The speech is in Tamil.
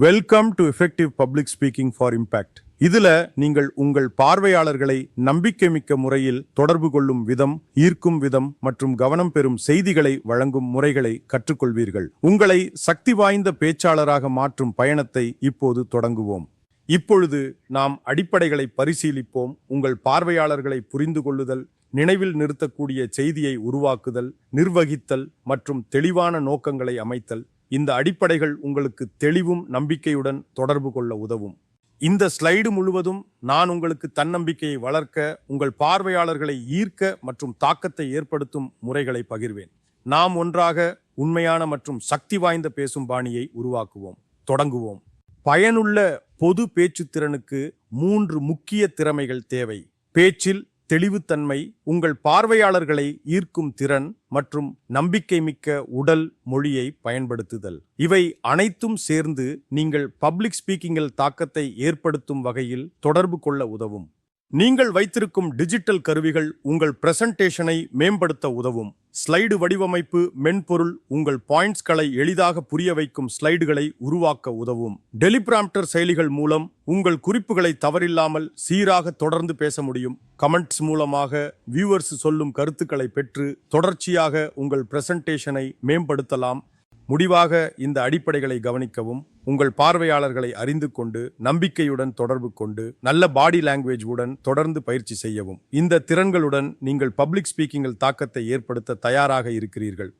Welcome to effective public speaking for impact. இதுல நீங்கள் உங்கள் பார்வையாளர்களை நம்பிக்கைமிக்க முறையில் தொடர்பு கொள்ளும் விதம், ஈர்க்கும் விதம் மற்றும் கவனம் பெறும் செய்திகளை வழங்கும் முறைகளை கற்றுக்கொள்வீர்கள். உங்களை சக்தி வாய்ந்த பேச்சாளராக மாற்றும் பயணத்தை இப்போது தொடங்குவோம். இப்பொழுது நாம் அடிப்படைகளை பரிசீலிப்போம். உங்கள் பார்வையாளர்களை புரிந்து கொள்ளுதல், நினைவில் நிறுத்தக்கூடிய செய்தியை உருவாக்குதல், நிர்வகித்தல் மற்றும் தெளிவான நோக்கங்களை அமைத்தல். இந்த அடிப்படைகள் உங்களுக்கு தெளிவும் நம்பிக்கையுடன் தொடர்பு கொள்ள உதவும். இந்த ஸ்லைடு முழுவதும் நான் உங்களுக்கு தன்னம்பிக்கையை வளர்க்க, உங்கள் பார்வையாளர்களை ஈர்க்க மற்றும் தாக்கத்தை ஏற்படுத்தும் முறைகளை பகிர்வேன். நாம் ஒன்றாக உண்மையான மற்றும் சக்தி வாய்ந்த பேசும் பாணியை உருவாக்குவோம். தொடங்குவோம். பயனுள்ள பொது பேச்சு திறனுக்கு 3 முக்கிய திறமைகள் தேவை. பேச்சில் தெளிவுத்தன்மை, உங்கள் பார்வையாளர்களை ஈர்க்கும் திறன் மற்றும் நம்பிக்கை மிக்க உடல் மொழியை பயன்படுத்துதல். இவை அனைத்தும் சேர்ந்து நீங்கள் பப்ளிக் ஸ்பீக்கிங்கில் தாக்கத்தை ஏற்படுத்தும் வகையில் தொடர்பு கொள்ள உதவும். நீங்கள் வைத்திருக்கும் டிஜிட்டல் கருவிகள் உங்கள் பிரசன்டேஷனை மேம்படுத்த உதவும். ஸ்லைடு வடிவமைப்பு மென்பொருள் உங்கள் பாயிண்ட்ஸ்களை எளிதாக புரிய வைக்கும் ஸ்லைடுகளை உருவாக்க உதவும். டெலிபிராம்ப்டர் செயலிகள் மூலம் உங்கள் குறிப்புகளை தவறில்லாமல் சீராக தொடர்ந்து பேச முடியும். கமெண்ட்ஸ் மூலமாக வியூவர்ஸ் சொல்லும் கருத்துக்களை பெற்று தொடர்ச்சியாக உங்கள் பிரசன்டேஷனை மேம்படுத்தலாம். முடிவாக இந்த அடிப்படைகளை கவனிக்கவும். உங்கள் பார்வையாளர்களை அறிந்து கொண்டு நம்பிக்கையுடன் தொடர்பு கொண்டு நல்ல பாடி லாங்குவேஜ் உடன் தொடர்ந்து பயிற்சி செய்யவும். இந்த திறன்களுடன் நீங்கள் பப்ளிக் ஸ்பீக்கிங்கில் தாக்கத்தை ஏற்படுத்த தயாராக இருக்கிறீர்கள்.